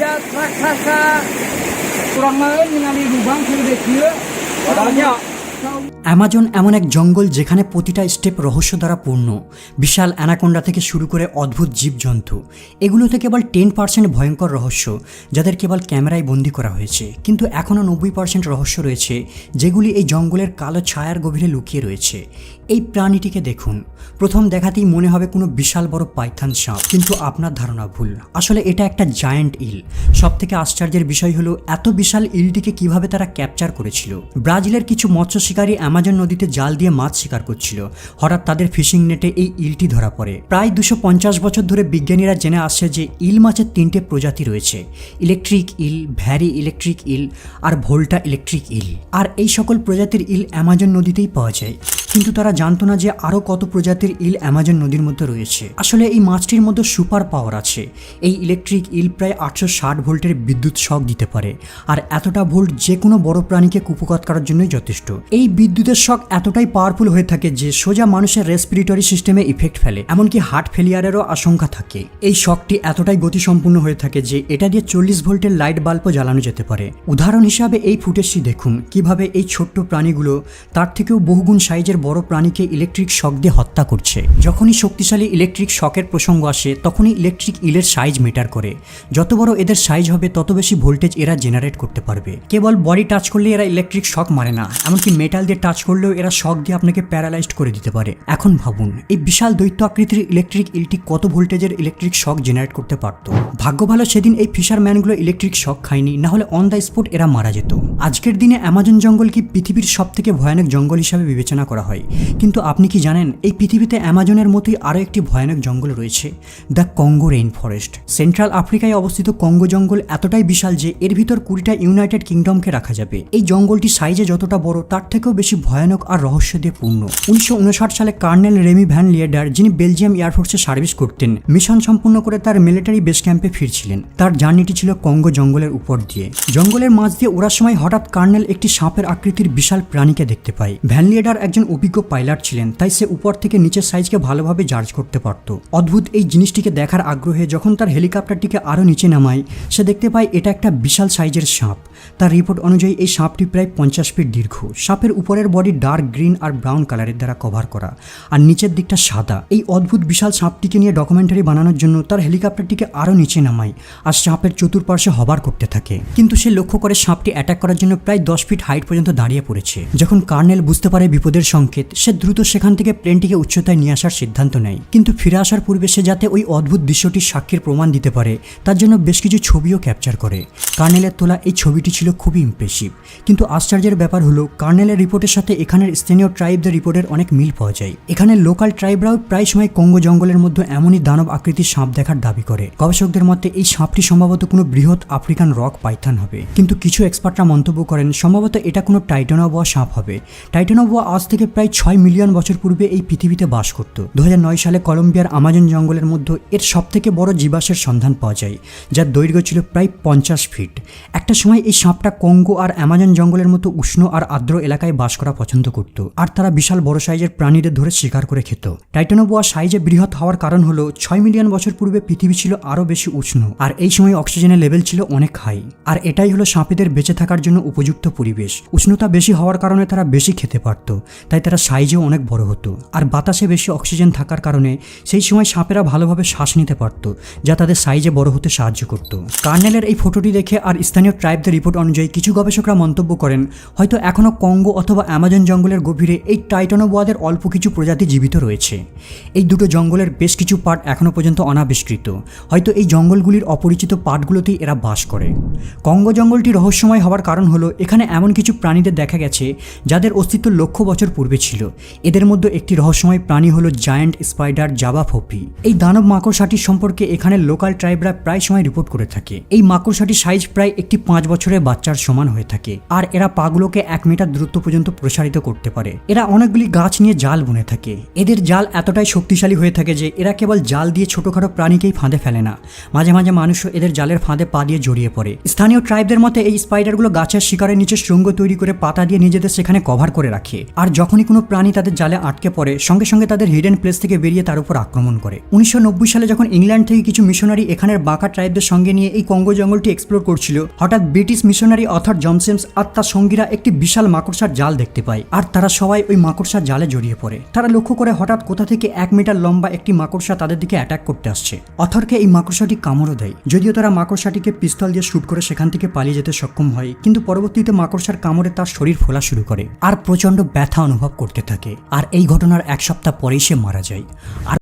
dia raksasa kurang lain mengalami lubang sudah dia. Padahal Amazon এমন এক জঙ্গল যেখানে প্রতিটা স্টেপ রহস্য দ্বারা পূর্ণ। বিশাল অ্যানাকোন্ডা থেকে শুরু করে অদ্ভুত জীবজন্তু, এগুলোতে কেবল 10% ভয়ঙ্কর রহস্য যাদের কেবল ক্যামেরায় বন্দি করা হয়েছে, কিন্তু এখনও 90% রহস্য রয়েছে যেগুলি এই জঙ্গলের কালো ছায়ার গভীরে লুকিয়ে রয়েছে। এই প্রাণীটিকে দেখুন, প্রথম দেখাতেই মনে হবে কোনো বিশাল বড় পাইথন সাপ, কিন্তু আপনার ধারণা ভুল। আসলে এটা একটা জায়ান্ট ইল। সবথেকে আশ্চর্যের বিষয় হলো এত বিশাল ইলটিকে কিভাবে তারা ক্যাপচার করেছিল। ব্রাজিলের কিছু মৎস্য শিকারী অ্যামাজন নদীতে জাল দিয়ে মাছ শিকার করছিল, হঠাৎ তাদের ফিশিং নেটে এই ইলটি ধরা পড়ে। প্রায় 250 বছর ধরে বিজ্ঞানীরা জেনে আসছে যে ইল মাছের 3টে প্রজাতি রয়েছে: electric eel, Varii electric eel আর ভোল্টা ইলেকট্রিক ইল। আর এই সকল প্রজাতির ইল অ্যামাজন নদীতেই পাওয়া যায়, কিন্তু তারা জানতো না যে আরও কত প্রজাতির ইল অ্যামাজন নদীর মধ্যে রয়েছে। আসলে এই মাছটির মধ্যে সুপার পাওয়ার আছে। এই ইলেকট্রিক ইল প্রায় 860 ভোল্টের বিদ্যুৎ শক দিতে পারে, আর এতটা ভোল্ট যে কোনো বড় প্রাণীকে কুপকাত করার জন্যই যথেষ্ট। এই বিদ্যুতের শক এতটাই পাওয়ারফুল হয়ে থাকে যে সোজা মানুষের রেসপিরেটরি সিস্টেমে ইফেক্ট ফেলে, এমনকি হার্ট ফেলিয়ারেরও আশঙ্কা থাকে। এই শকটি এতটাই গতিসম্পন্ন হয়ে থাকে যে এটা দিয়ে 40 ভোল্টের লাইট বাল্বও জ্বালানো যেতে পারে। উদাহরণ হিসাবে এই ফুটেজটি দেখুন, কিভাবে এই ছোট্ট প্রাণীগুলো তার থেকেও বহুগুণ সাইজের বড় প্রাণীকে ইলেকট্রিক শক দিয়ে হত্যা করছে। যখনই শক্তিশালী ইলেকট্রিক শকের প্রসঙ্গ আসে তখনই ইলেকট্রিক ইলের সাইজ ম্যাটার করে। যত বড় এদের সাইজ হবে তত বেশি ভোল্টেজ এরা জেনারেট করতে পারবে। কেবল বডি টাচ করলে এরা ইলেকট্রিক শক মারে না, এমনকি মেটাল দিয়ে টাচ করলেও এরা শক দিয়ে আপনাকে প্যারালাইজড করে দিতে পারে। এখন ভাবুন, এই বিশাল দৈত্য আকৃতির ইলেকট্রিক ইলটি কত ভোল্টেজের ইলেকট্রিক শক জেনারেট করতে পারত। ভাগ্য ভালো সেদিন এই ফিশারম্যানগুলো ইলেকট্রিক শক খায়নি, না হলে অন দ্য স্পট এরা মারা যেত। আজকের দিনে অ্যামাজন জঙ্গল কি পৃথিবীর সবথেকে ভয়ানক জঙ্গল হিসাবে বিবেচনা করা হয়, কিন্তু আপনি কি জানেন এই পৃথিবীতে অ্যামাজনের মতোই আরও একটি ভয়ানক জঙ্গল রয়েছে, the Congo rain forest. Central আফ্রিকায় অবস্থিত কঙ্গো জঙ্গল এতটাই বিশাল যে এর ভিতর 20টা ইউনাইটেড কিংডমকে রাখা যাবে। এই জঙ্গলটি সাইজে যতটা বড় তার থেকেও বেশি ভয়ানক আর রহস্য দিয়ে পূর্ণ। 1959 সালে কর্নেল রেমি ভ্যান লিয়েডার, যিনি বেলজিয়াম এয়ারফোর্সে সার্ভিস করতেন, মিশন সম্পূর্ণ করে তার মিলিটারি বেস ক্যাম্পে ফিরছিলেন। তার জার্নিটি ছিল কঙ্গো জঙ্গলের উপর দিয়ে। জঙ্গলের মাঝ দিয়ে ওড়ার সময় হঠাৎ কর্নেল একটি সাপের আকৃতির বিশাল প্রাণীকে দেখতে পায়। ভ্যান লিয়েডার একজন অভিজ্ঞ পাইলট ছিলেন, তাই সে উপর থেকে নিচের সাইজকে ভালোভাবে জাজ করতে পারত। অদ্ভুত এই জিনিসটিকে দেখার আগ্রহে যখন তার হেলিকপ্টারটিকে আরও নিচে নামায়, সে দেখতে পায় এটা একটা বিশাল সাইজের সাপ। তার রিপোর্ট অনুযায়ী এই সাপটি প্রায় 50 ফিট দীর্ঘ। সাপের উপরের বডি ডার্ক গ্রিন আর ব্রাউন কালারের দ্বারা কভার করা, আর নিচের দিকটা সাদা। এই অদ্ভুত বিশাল সাপটিকে নিয়ে ডকুমেন্টারি বানানোর জন্য তার হেলিকপ্টারটিকে আরও নিচে নামায় আর সাপের চতুর্পার্শ্বে হবার করতে থাকে। কিন্তু সে লক্ষ্য করে সাপটি অ্যাটাক করার জন্য প্রায় 10 ফিট হাইট পর্যন্ত দাঁড়িয়ে পড়েছে। যখন কর্নেল বুঝতে পারে বিপদের সংকেত, সে দ্রুত সেখান থেকে প্লেনটিকে উচ্চতায় নিয়ে আসার সিদ্ধান্ত নেয়। কিন্তু ফিরে আসার পূর্বে সে যাতে ওই অদ্ভুত দৃশ্যটির সাক্ষীর প্রমাণ দিতে পারে তার জন্য বেশ কিছু ছবিও ক্যাপচার করে। কর্নেলের তোলা এই ছবিটি ছিল খুবই ইমপ্রেসিভ, কিন্তু আশ্চর্যের ব্যাপার হলো কর্নেলের রিপোর্টের সাথে এখানের স্থানীয় ট্রাইবদের রিপোর্টের অনেক মিল পাওয়া যায়। এখানে লোকাল ট্রাইবরাও প্রায় সময় কঙ্গো জঙ্গলের মধ্যে এমনই দানব আকৃতির সাপ দেখার দাবি করে। গবেষকদের মতে এই সাপটি সম্ভবত কোনো বৃহৎ আফ্রিকান রক পাইথন হবে, কিন্তু কিছু এক্সপার্টরা মন্তব্য করেন সম্ভবত এটা কোনো টাইটানোবোয়া সাপ হবে। টাইটানোবোয়া আজ থেকে প্রায় 6 মিলিয়ন বছর পূর্বে এই পৃথিবীতে বাস করত। 2009 সালে কলম্বিয়ার আমাজন জঙ্গলের মধ্যে এর সবথেকে বড় জীবাশ্মের সন্ধান পাওয়া যায়, যার দৈর্ঘ্য ছিল প্রায় 50 ফিট। একটা সময় এই সাপটা কঙ্গো আর আমাজন জঙ্গলের মতো উষ্ণ আর আর্দ্র এলাকায় বাস করা পছন্দ করত, আর তারা বিশাল বড় সাইজের প্রাণীদের ধরে শিকার করে খেত। টাইটানোবোয়া সাইজে বৃহৎ হওয়ার কারণ হলো 6 মিলিয়ন বছর পূর্বে পৃথিবী ছিল আরও বেশি উষ্ণ, আর এই সময় অক্সিজেনের লেভেল ছিল অনেক হাই, আর এটাই হলো সাপেদের বেঁচে থাকার জন্য উপযুক্ত পরিবেশ। উষ্ণতা বেশি হওয়ার কারণে তারা বেশি খেতে পারত, তাই তারা সাইজেও অনেক বড় হতো। আর বাতাসে বেশি অক্সিজেন থাকার কারণে সেই সময় সাপেরা ভালোভাবে শ্বাস নিতে পারত, যা তাদের সাইজে বড় হতে সাহায্য করত। কর্নেলের এই ফটোটি দেখে আর স্থানীয় ট্রাইবদের রিপোর্ট অনুযায়ী কিছু গবেষকরা মন্তব্য করেন হয়তো এখনও কঙ্গো অথবা অ্যামাজন জঙ্গলের গভীরে এই টাইটানোবোয়াদের অল্প কিছু প্রজাতি জীবিত রয়েছে। এই দুটো জঙ্গলের বেশ কিছু পার্ট এখনও পর্যন্ত অনাবিষ্কৃত, হয়তো এই জঙ্গলগুলির অপরিচিত পার্টগুলোতেই এরা বাস করে। কঙ্গো জঙ্গলটি রহস্যময় হওয়ার কারণ হলো এখানে এমন কিছু প্রাণীদের দেখা গেছে যাদের অস্তিত্ব লক্ষ বছর পূর্বে ছিল। এদের মধ্যে একটি রহস্যময় প্রাণী হলো জায়ান্ট স্পাইডার জাবা ফপি। এই দানব মাকড়সাটির সম্পর্কে এখানে লোকাল ট্রাইবরা প্রায় সময় রিপোর্ট করে থাকে। এই মাকড়সাটির সাইজ প্রায় একটি 5 বছরের বাচ্চার সমান হয়ে থাকে, আর এরা পাগুলোকে 1 মিটার দূরত্ব পর্যন্ত প্রসারিত করতে পারে। এরা অনেকগুলি গাছ নিয়ে জাল বুনে থাকে। এদের জাল এতটাই শক্তিশালী হয়ে থাকে যে এরা কেবল জাল দিয়ে ছোটখাটো প্রাণীকেই ফাঁদে ফেলে না, মাঝে মাঝে মানুষও এদের জালের ফাঁদে পা দিয়ে জড়িয়ে পড়ে। স্থানীয় ট্রাইবদের মতে এই স্পাইডারগুলো গাছের শিকারের নিচে শৃঙ্গ তৈরি করে পাতা দিয়ে নিজেদের সেখানে কভার করে রাখে, আর যখনই কোনো প্রাণী প্রাণী তাদের জালে আটকে পড়ে সঙ্গে সঙ্গে তাদের হিডেন প্লেস থেকে বেরিয়ে তার উপর আক্রমণ করে। 1990 সালে যখন ইংল্যান্ড থেকে কিছু মিশনারি এখানের বাঁকা ট্রাইবদের সঙ্গে নিয়ে এই কঙ্গো জঙ্গলটি এক্সপ্লোর করছিল, হঠাৎ British missionary author John James আর তার সঙ্গীরা একটি বিশাল মাকড়সার জাল দেখতে পায় আর তারা সবাই ওই মাকড়সার জালে জড়িয়ে পড়ে। তারা লক্ষ্য করে হঠাৎ কোথা থেকে 1 মিটার লম্বা একটি মাকড়সা তাদের দিকে অ্যাটাক করতে আসছে। অথরকে এই মাকড়সাটি কামড়ও দেয়, যদিও তারা মাকড়সাটিকে পিস্তল দিয়ে শুট করে সেখান থেকে পালিয়ে যেতে সক্ষম হয়, কিন্তু পরবর্তীতে মাকড়সার কামড়ে তার শরীর ফোলা শুরু করে আর প্রচন্ড ব্যথা অনুভব করতে থাকে। আর এই ঘটনার 1 সপ্তাহ পরেই সে মারা যায়। আর